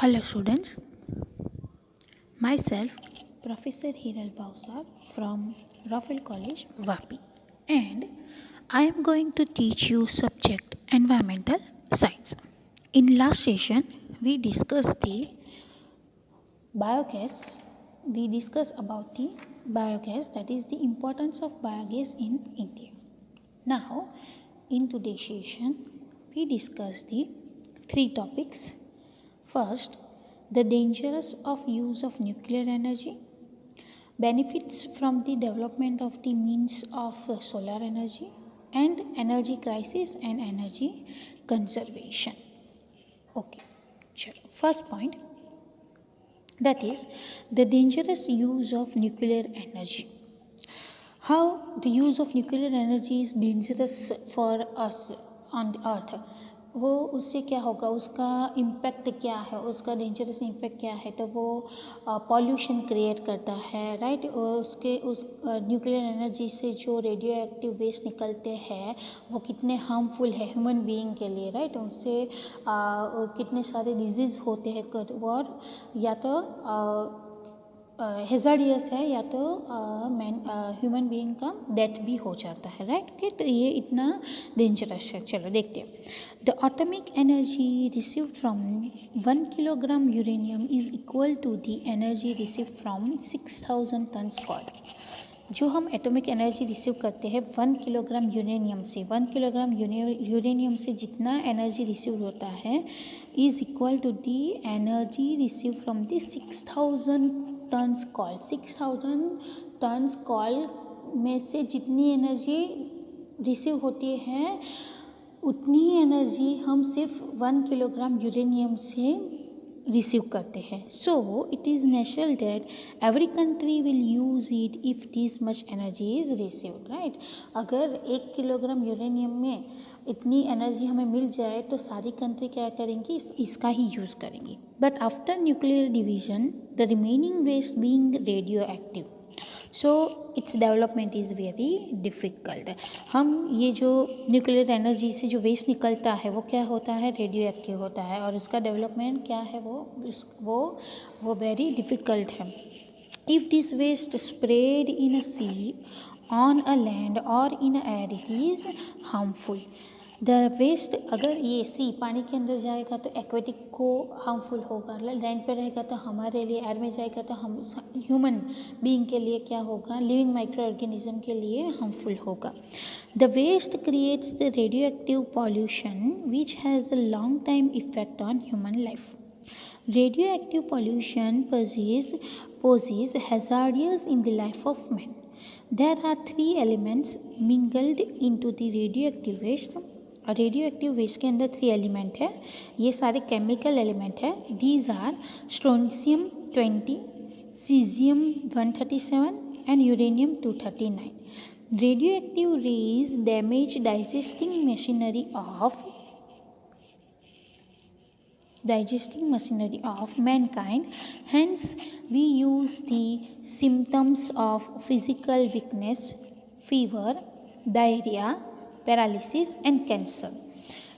Hello students, myself Professor Hiral Bhausar from Raffel College, Vapi, and I am going to teach you subject environmental science. In last session, we discussed the biogas. We discussed about the biogas, that is the importance of biogas in India. Now, in today's session, we discuss the three topics. First, the dangers of use of nuclear energy, benefits from the development of the means of solar energy, and energy crisis and energy conservation. Okay, sure. First point, that is the dangerous use of nuclear energy. How the use of nuclear energy is dangerous for us on the earth. वो उससे क्या होगा, उसका impact क्या है, उसका dangerous impact क्या है, तो वो पॉल्यूशन क्रिएट करता है, राइट। उसके उस न्यूक्लियर एनर्जी से जो रेडियो एक्टिव वेस्ट निकलते हैं वो कितने हार्मफुल है ह्यूमन बीइंग के लिए, राइट। उससे कितने सारे डिजीज़ होते हैं और या तो हेजार्डियस है या तो ह्यूमन बीइंग का डेथ भी हो जाता है, राइट। ओके, तो ये इतना डेंजरस है। चलो देखते हैं। The atomic energy received from 1 kilogram uranium is equal to the energy received from 6000 tons coal. जो हम एटॉमिक एनर्जी रिसीव करते हैं 1 किलोग्राम यूरेनियम से, 1 किलोग्राम यूरेनियम से जितना एनर्जी रिसीव होता है is equal to the energy receive from the 6000 tons coal. 6000 tons coal में से जितनी एनर्जी रिसीव होती है उतनी एनर्जी हम सिर्फ 1 किलोग्राम यूरेनियम से रिसीव करते हैं। So it is natural that every country will use it if this much energy is received, right. अगर 1 किलोग्राम यूरेनियम में इतनी एनर्जी हमें मिल जाए तो सारी कंट्री क्या करेंगी, इसका ही यूज़ करेंगी। But after nuclear division the remaining waste being radioactive, so its development is very difficult. हम ये जो न्यूक्लियर एनर्जी से जो वेस्ट निकलता है वो क्या होता है, रेडियो एक्टिव होता है, और उसका डेवलपमेंट क्या है, वो वेरी डिफ़िकल्ट है। If this waste spread in a sea, on a land और in air, it is harmful. The waste अगर ये सी पानी के अंदर जाएगा तो एक्वेटिक को हार्मफुल होगा, लैंड पे रहेगा तो हमारे लिए, एयर में जाएगा तो हम ह्यूमन बीइंग के लिए क्या होगा, लिविंग माइक्रो ऑर्गेनिज्म के लिए हार्मफुल होगा। The waste creates the radioactive pollution which has a long time effect on human life. Radioactive pollution poses hazards in the life of man. There are 3 elements mingled into the radioactive waste. और radioactive waste के अंदर 3 element है, ये सारे chemical element है। These are strontium 20, caesium 137 and uranium 239। Radioactive rays damage digesting machinery of mankind. Hence we use the symptoms of physical weakness, fever, diarrhea, paralysis and cancer.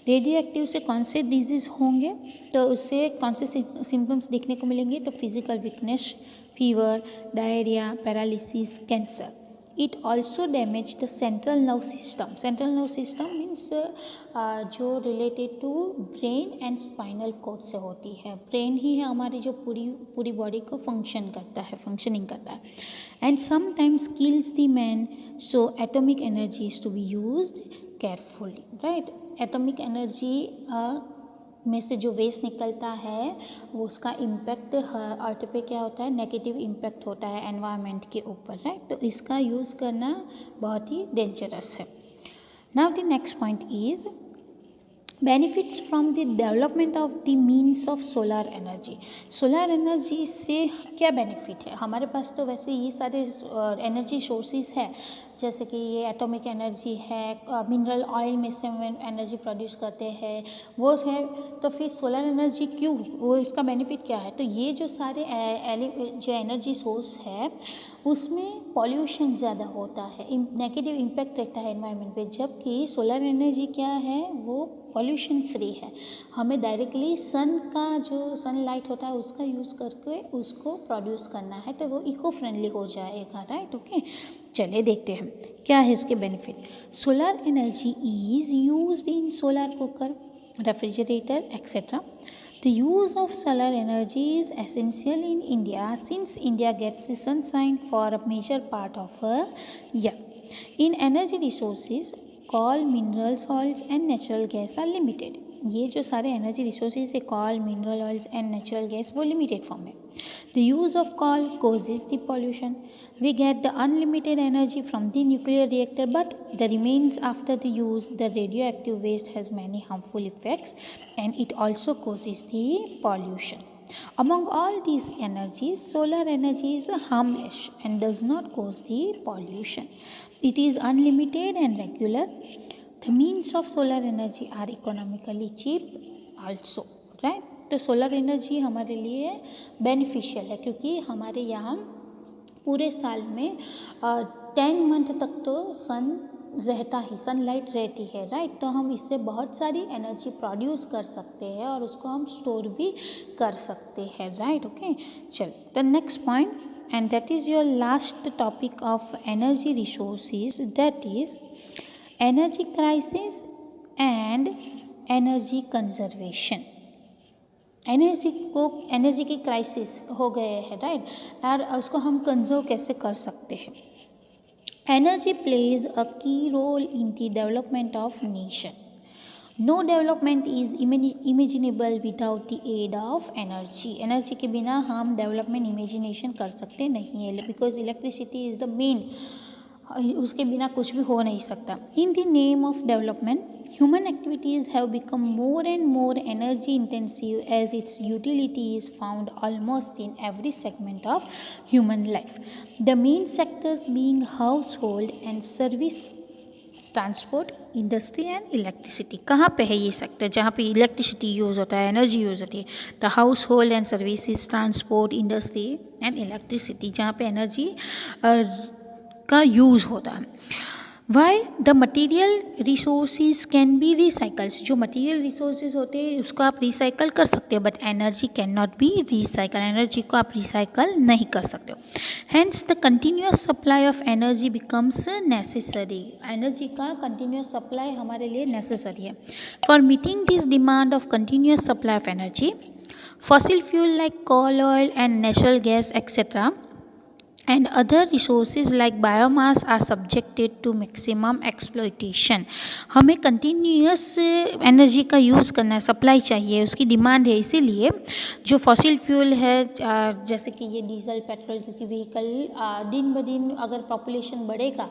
Radio active से कौन से disease होंगे, तो उससे कौन से symptoms देखने को मिलेंगे, तो physical weakness, fever, diarrhoea, paralysis, cancer. It also damage the central nerve system. Central nerve system means जो related to brain and spinal cord से होती है। ब्रेन ही है हमारी जो पूरी बॉडी को फंक्शनिंग करता है। And sometimes kills the man, so atomic energy is to be used carefully, right. Atomic energy में से जो वेस्ट निकलता है वो उसका इम्पैक्ट अर्थ पे क्या होता है, नेगेटिव इम्पैक्ट होता है एनवायरनमेंट के ऊपर, राइट। तो इसका यूज़ करना बहुत ही डेंजरस है। Now the next point is benefits from the development of the means of solar energy. Solar energy से क्या बेनिफिट है, हमारे पास तो वैसे ये सारे एनर्जी सोर्सेज है, जैसे कि ये एटॉमिक एनर्जी है, मिनरल ऑयल में से हम एनर्जी प्रोड्यूस करते हैं वो है, तो फिर सोलर एनर्जी क्यों, वो इसका बेनिफिट क्या है। तो ये जो सारे जो एनर्जी सोर्स है उसमें पॉल्यूशन ज़्यादा होता है, नेगेटिव इम्पैक्ट रहता है एनवायरनमेंट पे, जबकि सोलर एनर्जी क्या है, वो पॉल्यूशन फ्री है। हमें डायरेक्टली सन का जो सनलाइट होता है उसका यूज़ करके उसको प्रोड्यूस करना है, तो वो इको फ्रेंडली हो जाएगा, राइट। ओके, चलिए देखते हैं क्या है इसके benefit. Solar energy is used in solar cooker, refrigerator etcetera. The use of solar energy is essential in India since India gets the sunshine for a major part of a year. In energy resources, coal, mineral salts and natural gas are limited. ये जो सारे energy resources है, call, mineral oils and natural gas, वो limited form में. The use of call causes the pollution. We get the unlimited energy from the nuclear reactor, but the remains after the use, the radioactive waste has many harmful effects and it also causes the pollution. Among all these energies, solar energy is harmless and does not cause the pollution. It is unlimited and regular. The means of solar energy are economically cheap also, right? तो solar energy हमारे लिए beneficial है क्योंकि हमारे यहाँ पूरे साल में 10 मंथ तक तो सन रहता ही, सनलाइट रहती है, राइट. तो हम इससे बहुत सारी एनर्जी प्रोड्यूस कर सकते हैं और उसको हम स्टोर भी कर सकते हैं, राइट. ओके, चल the next point and that is your last topic of energy resources, that is energy crisis and energy conservation. Energy की क्राइसिस हो गए हैं, राइट, और उसको हम कंजर्व कैसे कर सकते हैं. Energy plays a key role in the development of nation. No development is imaginable without the aid of energy. Energy के बिना हम डेवलपमेंट इमेजिनेशन कर सकते नहीं है, because electricity is the main, उसके बिना कुछ भी हो नहीं सकता. In the name of development, human activities have become more and more energy intensive as its utility is found almost in every segment of human life. The main sectors being household and service, transport, industry and electricity. कहाँ पे है ये sector जहाँ पे electricity use होता है, energy use होती है. The house hold and services, transport, industry and electricity, जहाँ पे एनर्जी का यूज़ होता है. While the material resources can be recycled, जो मटीरियल रिसोर्सेज होते हैं उसको आप रिसाइकल कर सकते हो, but energy can not be recycle. Energy को आप रिसाइकल नहीं कर सकते हो. Hence the continuous supply of energy becomes necessary. Energy का कंटिन्यूस सप्लाई हमारे लिए नेसेसरी है. For meeting this demand of continuous supply of energy, fossil fuel like coal, oil and natural gas etc. and other resources like biomass are subjected to maximum exploitation. हमें continuous energy का use करना है, supply चाहिए, उसकी demand है. इसीलिए जो fossil fuel है, जैसे कि ये डीजल, पेट्रोल, क्योंकि व्हीकल दिन ब दिन अगर पॉपुलेशन बढ़ेगा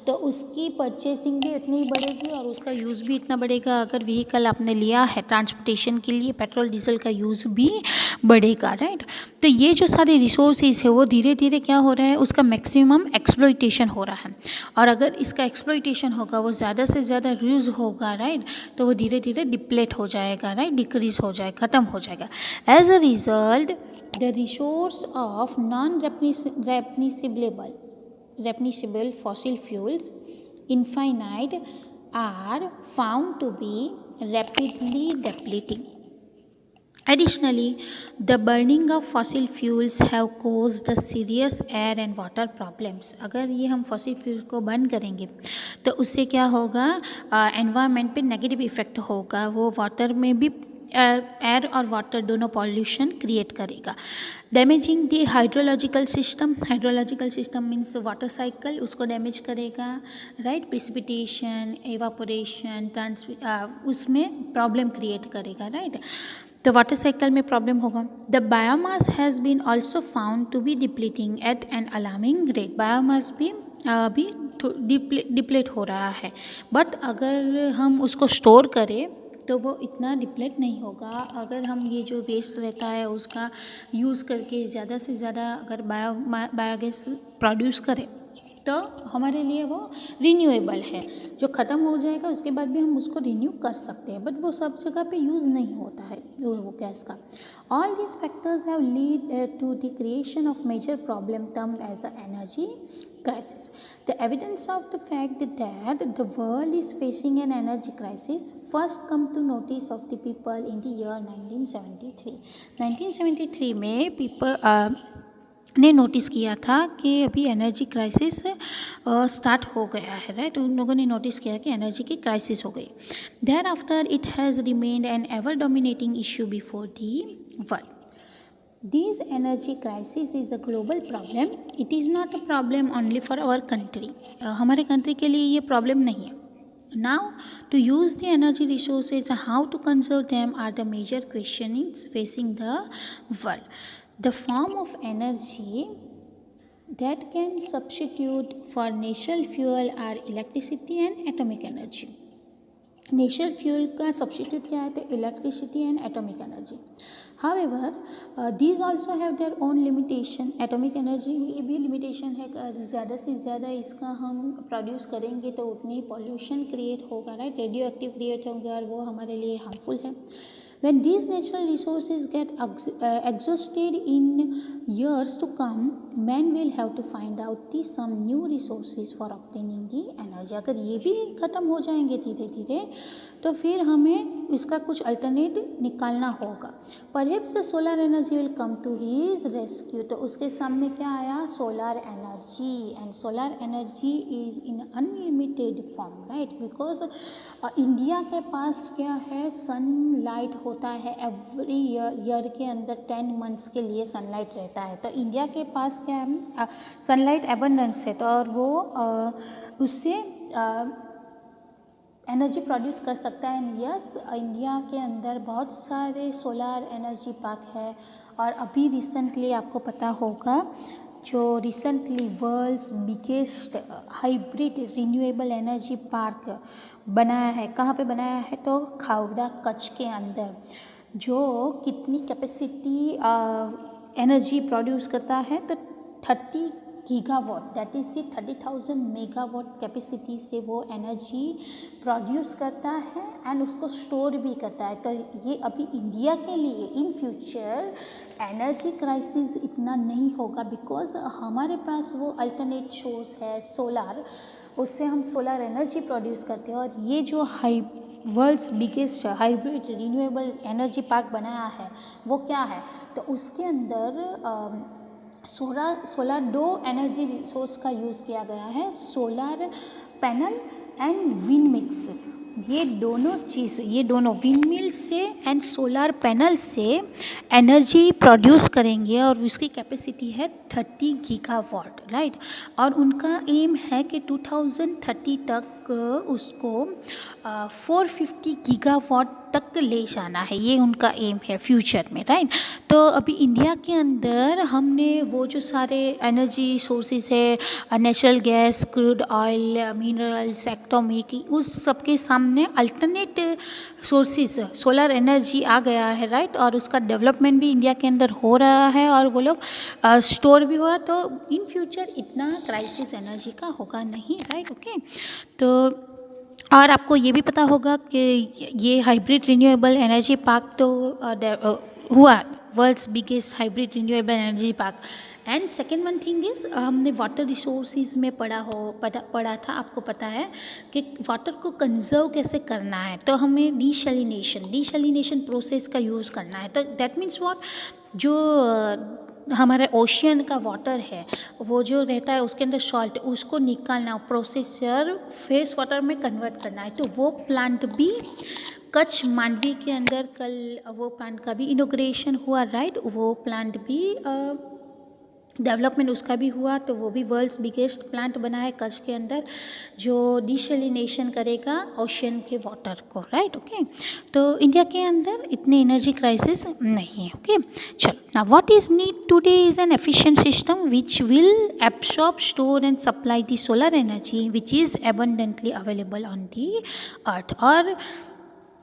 तो उसकी परचेसिंग भी उतनी ही बढ़ेगी और उसका यूज़ भी इतना बढ़ेगा. अगर व्हीकल आपने लिया है ट्रांसपोर्टेशन के लिए, पेट्रोल डीजल का यूज़ भी बढ़ेगा, राइट. तो ये जो सारे रिसोर्सेज है वो धीरे धीरे क्या हो रहा है, उसका मैक्सिमम एक्सप्लॉइटेशन हो रहा है. और अगर इसका एक्सप्लॉइटेशन होगा, वो ज़्यादा से ज़्यादा यूज़ होगा, राइट, तो वो धीरे धीरे डिप्लेट हो जाएगा, राइट, डिक्रीज हो जाएगा, ख़त्म हो जाएगा. As a result the resource of non replenishable fossil fuels infinite are found to be rapidly depleting. Additionally, the burning of fossil fuels have caused the serious air and water problems. अगर ये हम fossil fuel को बंद करेंगे तो उससे क्या होगा, एनवायरनमेंट पे नेगेटिव इफ़ेक्ट होगा. वो वाटर में भी एयर और वाटर दोनों पॉल्यूशन क्रिएट करेगा. Damaging the hydrological system means water cycle, उसको डैमेज करेगा, राइट. प्रिसिपिटेशन, एवापोरेशन, उसमें प्रॉब्लम क्रिएट करेगा, राइट. तो वाटर साइकिल में प्रॉब्लम होगा. The biomass has been also found to be depleting at an alarming rate. Biomass भी अभी deplete हो रहा है, बट अगर हम उसको स्टोर करें तो वो इतना डिप्लेट नहीं होगा. अगर हम ये जो वेस्ट रहता है उसका यूज़ करके ज़्यादा से ज़्यादा अगर बायोगैस प्रोड्यूस करें तो हमारे लिए वो रिन्यूएबल है, जो ख़त्म हो जाएगा उसके बाद भी हम उसको रिन्यू कर सकते हैं, बट वो सब जगह पे यूज़ नहीं होता है वो गैस का. All these factors have lead to the creation of major problem termed as a energy crisis. The evidence of the fact that the world is facing an energy crisis first come to notice of the people in the year 1973. 1973 में people ने notice किया था कि अभी energy crisis start हो गया है, right. उन लोगों ने नोटिस किया कि एनर्जी की क्राइसिस हो गई. Thereafter it has remained an ever dominating issue before the world. This energy crisis is a global problem. It is not a problem only for our country. हमारे country के लिए ये problem नहीं है. Now, to use the energy resources, how to conserve them are the major questions facing the world. The form of energy that can substitute for natural fuel are electricity and atomic energy. Natural fuel का substitute क्या है, तो electricity and atomic energy. However these also have their own limitation. Atomic energy में भी limitation है, ज़्यादा से ज़्यादा इसका हम प्रोड्यूस करेंगे तो उतनी पॉल्यूशन क्रिएट होगा, राइट. रेडियो एक्टिव क्रिएट होगा और वो हमारे लिए हार्मफुल है. When these natural resources get exhausted in years to come, man will have to find out some new resources for obtaining the energy. अगर ये भी ख़त्म हो जाएंगे धीरे धीरे तो फिर हमें इसका कुछ अल्टरनेट निकालना होगा. Perhaps the solar energy will come to his rescue. तो उसके सामने क्या आया, solar energy. And solar energy is in unlimited form, right. Because India के पास क्या है, सनलाइट होता है एवरी ईयर के अंदर 10 मंथ्स के लिए सनलाइट रहता है. तो इंडिया के पास क्या है, सनलाइट एबंडेंस है, तो और वो उससे एनर्जी प्रोड्यूस कर सकता है. एंड यस, इंडिया के अंदर बहुत सारे सोलर एनर्जी पार्क है. और अभी रिसेंटली आपको पता होगा जो recently world's biggest hybrid renewable energy park बनाया है. कहाँ पे बनाया है, तो खावड़ा कच्छ के अंदर, जो कितनी कैपेसिटी एनर्जी प्रोड्यूस करता है, तो 30 gigawatt, that is the 30,000 megawatt capacity से वो एनर्जी प्रोड्यूस करता है एंड उसको स्टोर भी करता है. तो ये अभी इंडिया के लिए इन फ्यूचर एनर्जी क्राइसिस इतना नहीं होगा, बिकॉज हमारे पास वो अल्टरनेट सोर्स है सोलार. उससे हम सोलर एनर्जी प्रोड्यूस करते हैं. और ये जो world's biggest hybrid renewable energy park बनाया है वो क्या है, तो उसके अंदर सोलर 2 एनर्जी रिसोर्स का यूज़ किया गया है, solar panel and wind mills. ये दोनों चीज़, ये दोनों विंड मिल से एंड सोलर पैनल से एनर्जी प्रोड्यूस करेंगे और उसकी कैपेसिटी है 30 गीगावाट, राइट. और उनका एम है कि 2030 तक उसको 450 गीगावाट तक ले जाना है. ये उनका एम है फ्यूचर में, राइट. तो अभी इंडिया के अंदर हमने वो जो सारे एनर्जी सोर्सेज है, natural gas, crude oil, minerals, atomic, उस सब के सामने अल्टरनेट सोर्सेज सोलर एनर्जी आ गया है, राइट. और उसका डेवलपमेंट भी इंडिया के अंदर हो रहा है और वो लोग स्टोर भी हुआ. तो इन फ्यूचर इतना क्राइसिस एनर्जी का होगा नहीं, राइट. ओके. तो और आपको ये भी पता होगा कि ये हाइब्रिड रिन्यूएबल एनर्जी पार्क तो हुआ world's biggest hybrid renewable energy park. And second one thing is, हमने वाटर रिसोर्सेज में पढ़ा था, आपको पता है कि वाटर को कंजर्व कैसे करना है. तो हमें डिसैलिनेशन प्रोसेस का यूज़ करना है. तो दैट मीन्स व्हाट, जो हमारे ओशियन का वाटर है वो जो रहता है उसके अंदर सॉल्ट, उसको निकालना, प्रोसेसर फ्रेश वाटर में कन्वर्ट करना है. तो वो प्लांट भी कच्छ मांडवी के अंदर कल वो प्लांट का भी इनॉग्रेशन हुआ, राइट. वो प्लांट भी डेवलपमेंट उसका भी हुआ. तो वो भी वर्ल्ड्स बिगेस्ट प्लांट बना है कच्छ के अंदर, जो डिसैलिनेशन करेगा ओशियन के वाटर को, राइट. ओके. तो इंडिया के अंदर इतने एनर्जी क्राइसिस नहीं है. ओके. चलो, now what is need today is an efficient system which will absorb, store and supply the solar energy which is abundantly available on the earth. और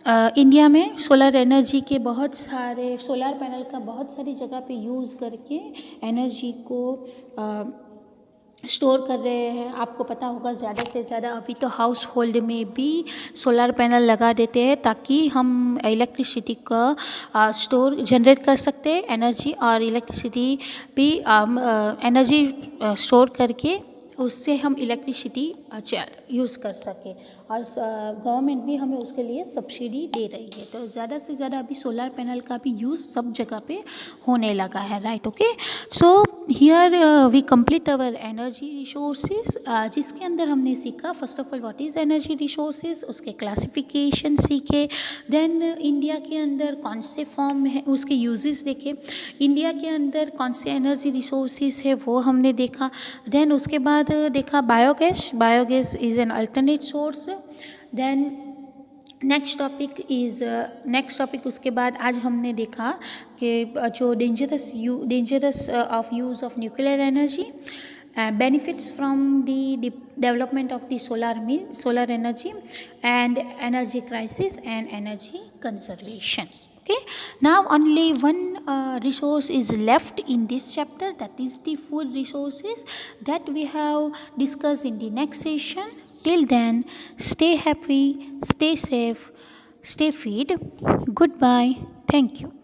India में solar energy के बहुत सारे solar panel का बहुत सारी जगह पे यूज़ करके एनर्जी को स्टोर कर रहे हैं। आपको पता होगा ज़्यादा से ज़्यादा अभी तो हाउस होल्ड में भी सोलर पैनल लगा देते हैं ताकि हम इलेक्ट्रिसिटी का स्टोर जनरेट कर सकते हैं एनर्जी, और इलेक्ट्रिसिटी भी एनर्जी स्टोर करके उससे हम इलेक्ट्रिसिटी यूज़ कर सकें, और गवर्नमेंट भी हमें उसके लिए सब्सिडी दे रही है। तो ज़्यादा से ज़्यादा अभी सोलर पैनल का भी यूज़ सब जगह पे होने लगा है, right. Okay, so here we complete our energy resources, जिसके अंदर हमने सीखा first of all what is energy resources, उसके क्लासिफिकेशन सीखे, देन इंडिया के अंदर कौन से फॉर्म है उसके यूजेस देखे, इंडिया के अंदर कौन से एनर्जी रिसोर्सेज है वो हमने देखा, देन उसके बाद देखा biogas, biogas is an alternate source, then next topic उसके बाद आज हमने देखा कि जो dangerous of use of nuclear energy, benefits from the development of the solar energy, and energy crisis and energy conservation. Okay, now only one resource is left in this chapter, that is the food resources, that we have discussed in the next session. Till then, stay happy, stay safe, stay fit. Goodbye. Thank you.